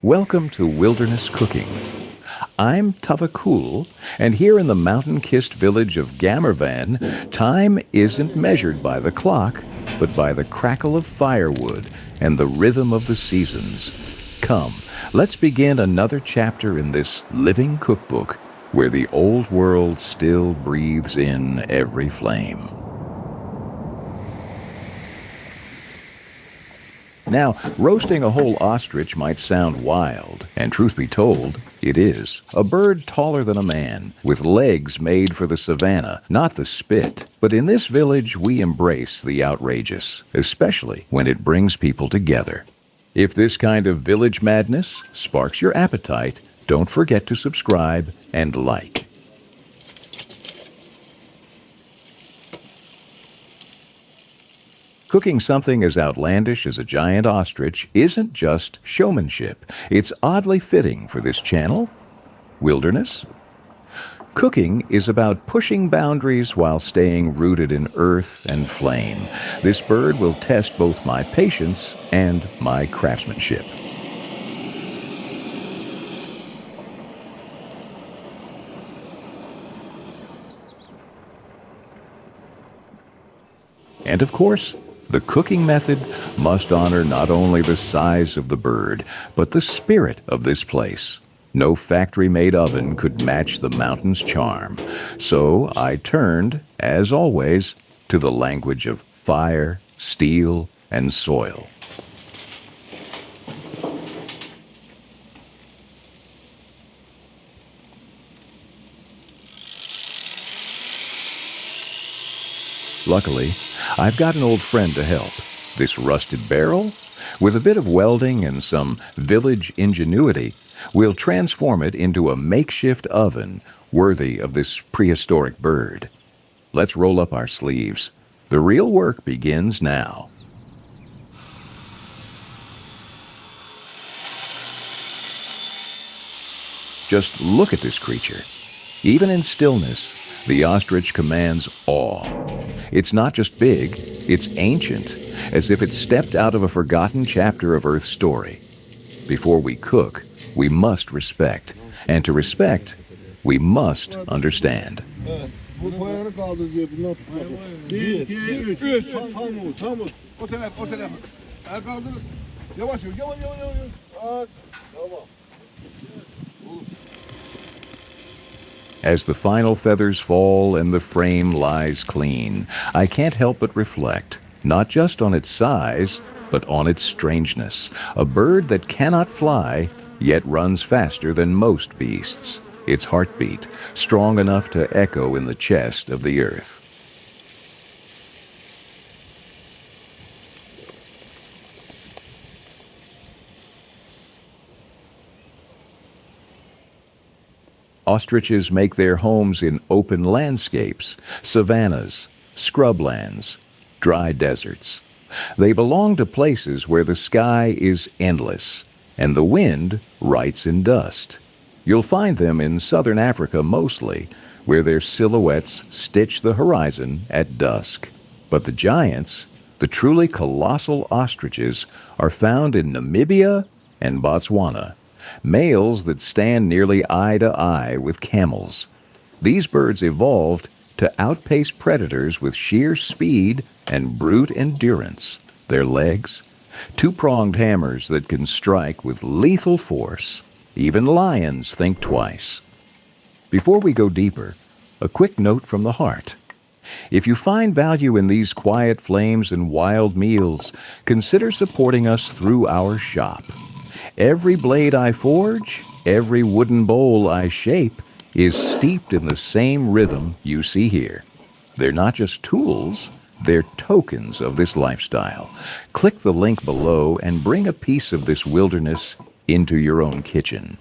Welcome to Wilderness Cooking. I'm Tavakkul, and here in the mountain-kissed village of Gamervan, time isn't measured by the clock, but by the crackle of firewood and the rhythm of the seasons. Come, let's begin another chapter in this living cookbook where the old world still breathes in every flame. Now, roasting a whole ostrich might sound wild, and truth be told, it is. A bird taller than a man, with legs made for the savannah, not the spit. But in this village, we embrace the outrageous, especially when it brings people together. If this kind of village madness sparks your appetite, don't forget to subscribe and like. Cooking something as outlandish as a giant ostrich isn't just showmanship. It's oddly fitting for this channel. Wilderness. Cooking is about pushing boundaries while staying rooted in earth and flame. This bird will test both my patience and my craftsmanship. And of course, the cooking method must honor not only the size of the bird, but the spirit of this place. No factory-made oven could match the mountain's charm. So I turned, as always, to the language of fire, steel, and soil. Luckily, I've got an old friend to help. This rusted barrel, with a bit of welding and some village ingenuity, we'll transform it into a makeshift oven worthy of this prehistoric bird. Let's roll up our sleeves. The real work begins now. Just look at this creature. Even in stillness, the ostrich commands awe. It's not just big, it's ancient, as if it stepped out of a forgotten chapter of Earth's story. Before we cook, we must respect. And to respect, we must understand. As the final feathers fall and the frame lies clean, I can't help but reflect, not just on its size, but on its strangeness. A bird that cannot fly, yet runs faster than most beasts. Its heartbeat, strong enough to echo in the chest of the earth. Ostriches make their homes in open landscapes, savannas, scrublands, dry deserts. They belong to places where the sky is endless and the wind writes in dust. You'll find them in southern Africa mostly, where their silhouettes stitch the horizon at dusk. But the giants, the truly colossal ostriches, are found in Namibia and Botswana. Males that stand nearly eye to eye with camels. These birds evolved to outpace predators with sheer speed and brute endurance. Their legs, two-pronged hammers that can strike with lethal force. Even lions think twice. Before we go deeper, a quick note from the heart. If you find value in these quiet flames and wild meals, consider supporting us through our shop. Every blade I forge, every wooden bowl I shape, is steeped in the same rhythm you see here. They're not just tools, they're tokens of this lifestyle. Click the link below and bring a piece of this wilderness into your own kitchen.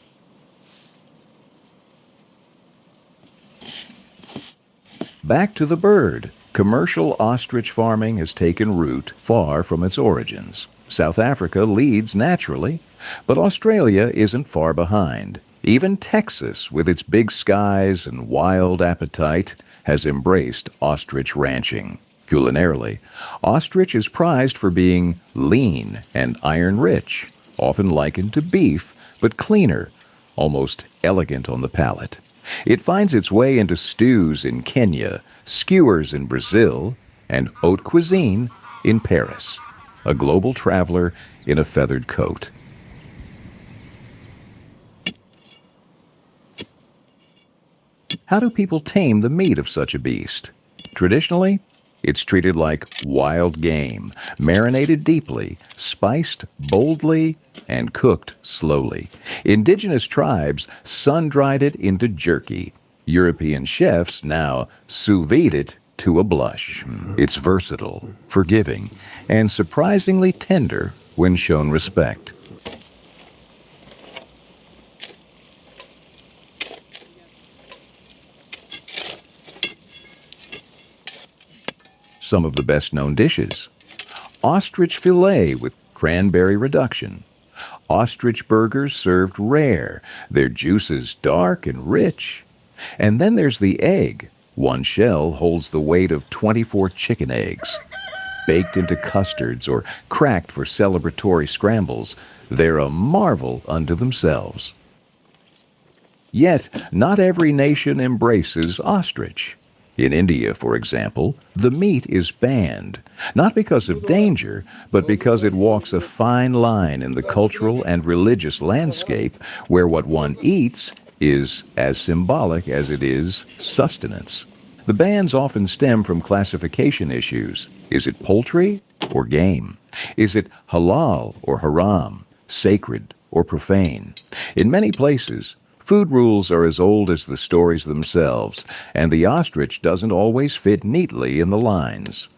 Back to the bird. Commercial ostrich farming has taken root far from its origins. South Africa leads naturally, but Australia isn't far behind. Even Texas, with its big skies and wild appetite, has embraced ostrich ranching. Culinarily, ostrich is prized for being lean and iron-rich, often likened to beef, but cleaner, almost elegant on the palate. It finds its way into stews in Kenya, skewers in Brazil, and haute cuisine in Paris. A global traveler in a feathered coat. How do people tame the meat of such a beast? Traditionally, it's treated like wild game, marinated deeply, spiced boldly, and cooked slowly. Indigenous tribes sun-dried it into jerky. European chefs now sous vide it to a blush. It's versatile, forgiving, and surprisingly tender when shown respect. Some of the best-known dishes: ostrich fillet with cranberry reduction. Ostrich burgers served rare, their juices dark and rich. And then there's the egg. One shell holds the weight of 24 chicken eggs. Baked into custards or cracked for celebratory scrambles, they're a marvel unto themselves. Yet, not every nation embraces ostrich. In India, for example, the meat is banned, not because of danger, but because it walks a fine line in the cultural and religious landscape where what one eats is as symbolic as it is sustenance. The bans often stem from classification issues. Is it poultry or game? Is it halal or haram, sacred or profane? In many places, food rules are as old as the stories themselves, and the ostrich doesn't always fit neatly in the lines.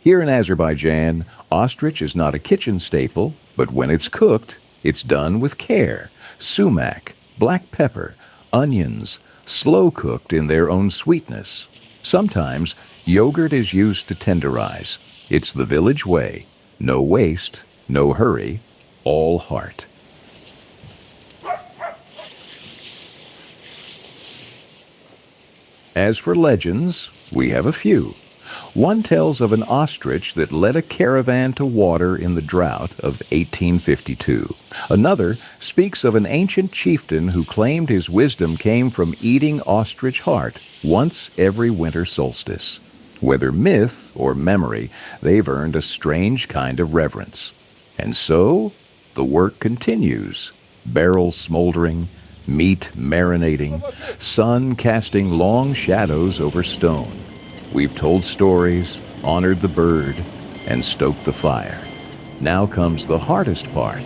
Here in Azerbaijan, ostrich is not a kitchen staple, but when it's cooked, it's done with care. Sumac, black pepper, onions, slow-cooked in their own sweetness. Sometimes, yogurt is used to tenderize. It's the village way. No waste, no hurry, all heart. As for legends, we have a few. One tells of an ostrich that led a caravan to water in the drought of 1852. Another speaks of an ancient chieftain who claimed his wisdom came from eating ostrich heart once every winter solstice. Whether myth or memory, they've earned a strange kind of reverence. And so, the work continues. Barrels smoldering, meat marinating, sun casting long shadows over stone. We've told stories, honored the bird, and stoked the fire. Now comes the hardest part.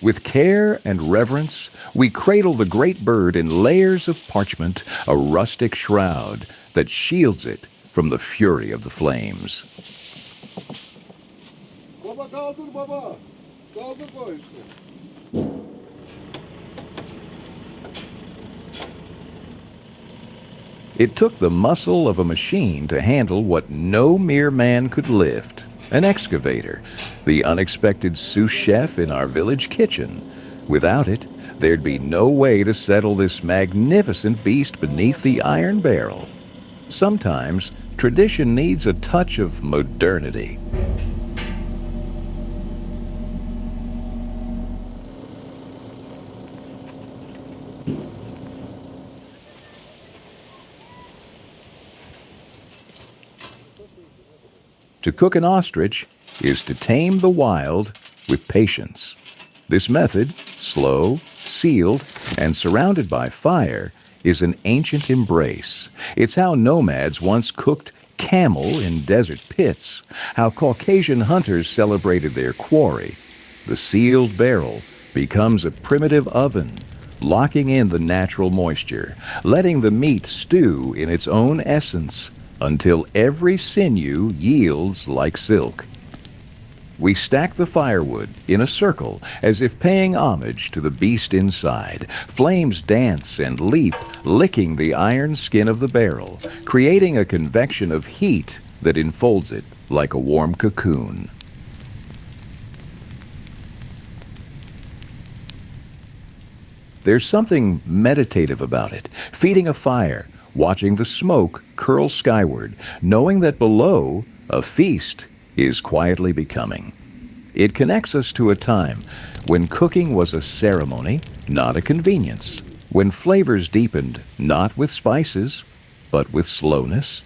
With care and reverence, we cradle the great bird in layers of parchment, a rustic shroud that shields it from the fury of the flames. Baba kaldır baba. Kaldır koy işte. It took the muscle of a machine to handle what no mere man could lift. An excavator, the unexpected sous chef in our village kitchen. Without it, there'd be no way to settle this magnificent beast beneath the iron barrel. Sometimes, tradition needs a touch of modernity. To cook an ostrich is to tame the wild with patience. This method, slow, sealed, and surrounded by fire, is an ancient embrace. It's how nomads once cooked camel in desert pits, how Caucasian hunters celebrated their quarry. The sealed barrel becomes a primitive oven, locking in the natural moisture, letting the meat stew in its own essence until every sinew yields like silk. We stack the firewood in a circle as if paying homage to the beast inside. Flames dance and leap, licking the iron skin of the barrel, creating a convection of heat that enfolds it like a warm cocoon. There's something meditative about it, feeding a fire, watching the smoke curl skyward, knowing that below a feast is quietly becoming. It connects us to a time when cooking was a ceremony, not a convenience, when flavors deepened not with spices, but with slowness.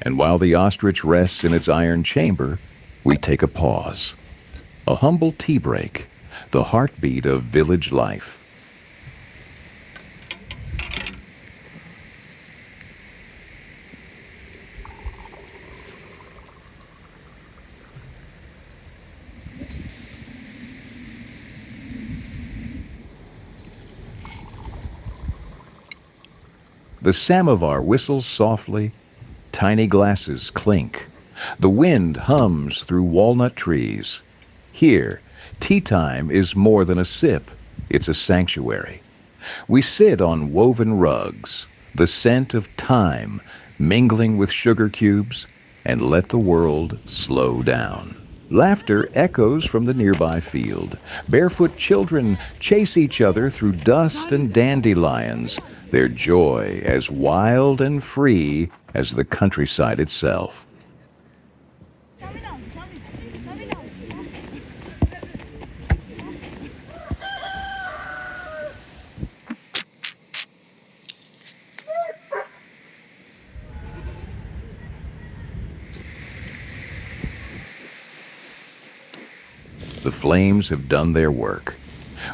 And while the ostrich rests in its iron chamber, we take a pause. A humble tea break, the heartbeat of village life. The samovar whistles softly, tiny glasses clink. The wind hums through walnut trees. Here, tea time is more than a sip, it's a sanctuary. We sit on woven rugs, the scent of thyme mingling with sugar cubes, and let the world slow down. Laughter echoes from the nearby field. Barefoot children chase each other through dust and dandelions, their joy as wild and free as the countryside itself. The flames have done their work.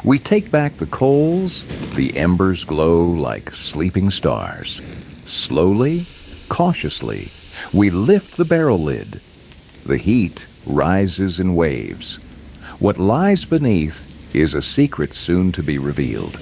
We take back the coals, the embers glow like sleeping stars. Slowly, cautiously, we lift the barrel lid. The heat rises in waves. What lies beneath is a secret soon to be revealed.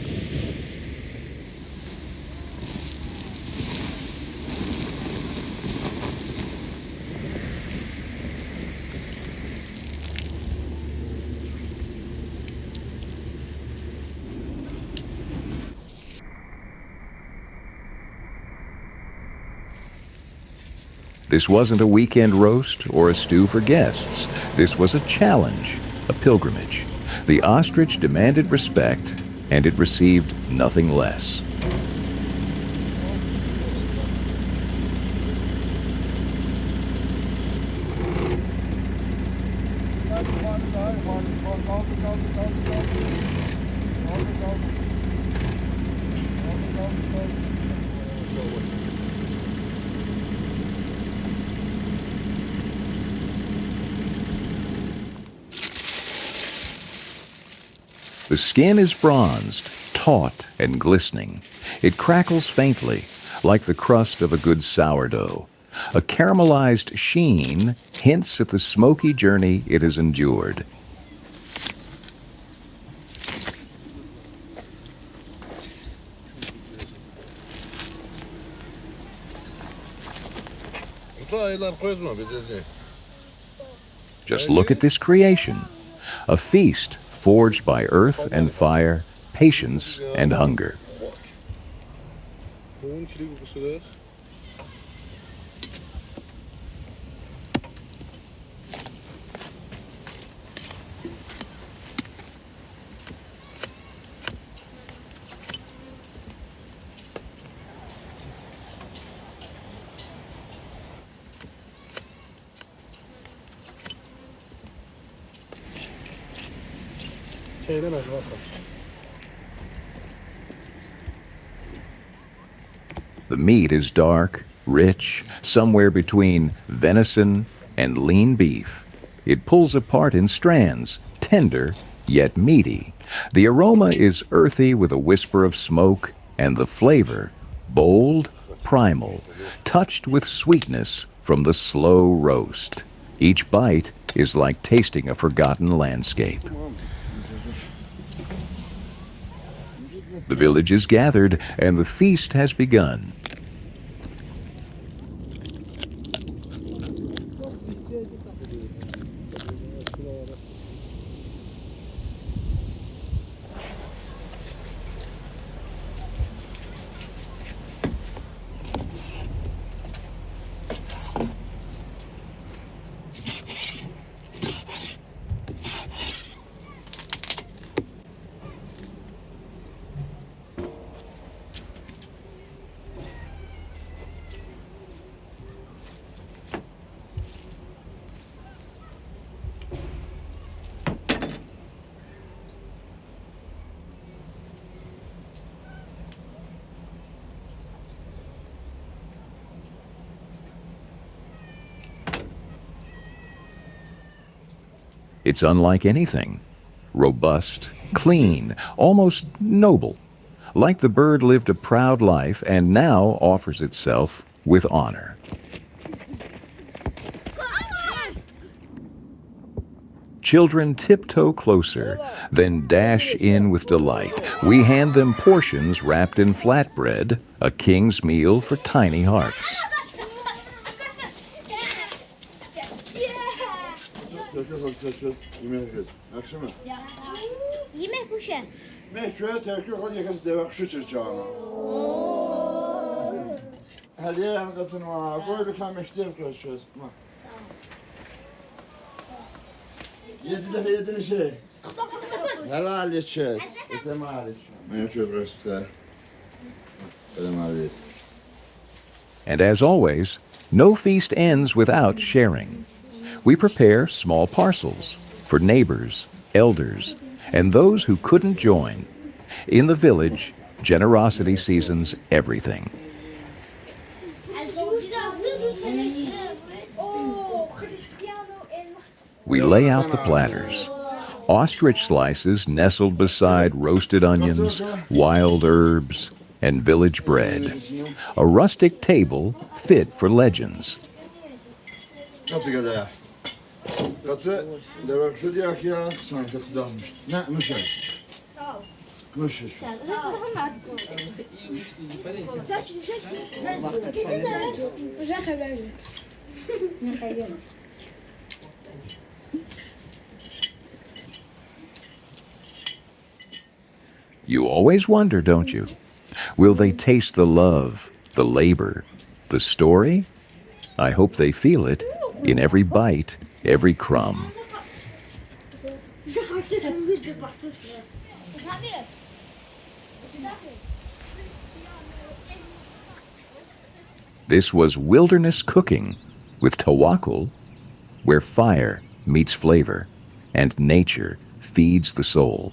This wasn't a weekend roast or a stew for guests. This was a challenge, a pilgrimage. The ostrich demanded respect, and it received nothing less. The skin is bronzed, taut, and glistening. It crackles faintly, like the crust of a good sourdough. A caramelized sheen hints at the smoky journey it has endured. Just look at this creation. A feast forged by earth and fire, patience and hunger. The meat is dark, rich, somewhere between venison and lean beef. It pulls apart in strands, tender yet meaty. The aroma is earthy with a whisper of smoke, and the flavor bold, primal, touched with sweetness from the slow roast. Each bite is like tasting a forgotten landscape. The village is gathered, and the feast has begun. It's unlike anything. Robust, clean, almost noble. Like the bird lived a proud life and now offers itself with honor. Children tiptoe closer, then dash in with delight. We hand them portions wrapped in flatbread, a king's meal for tiny hearts. Yemek bu şey. Mehköz terkü kal yakası devakşı çırçağına. Hadi yan katınma. Koyduk hem ihtiyar koşuyoruz. Yedi defa yedin şey. Helal edeceğiz. Etem hariç. Mehköz röster. Etem hariç. And as always, no feast ends without sharing. We prepare small parcels for neighbors, elders, and those who couldn't join. In the village, generosity seasons everything. We lay out the platters. Ostrich slices nestled beside roasted onions, wild herbs, and village bread. A rustic table fit for legends. Katı kadar. Katı devakşı diyak ya. Sanki kızarmış. Ne? Nuşer. Sağ ol. Nuşer. You always wonder, don't you? Will they taste the love, the labor, the story? I hope they feel it in every bite, every crumb. This was wilderness cooking with Tavakkul, where fire meets flavor and nature feeds the soul.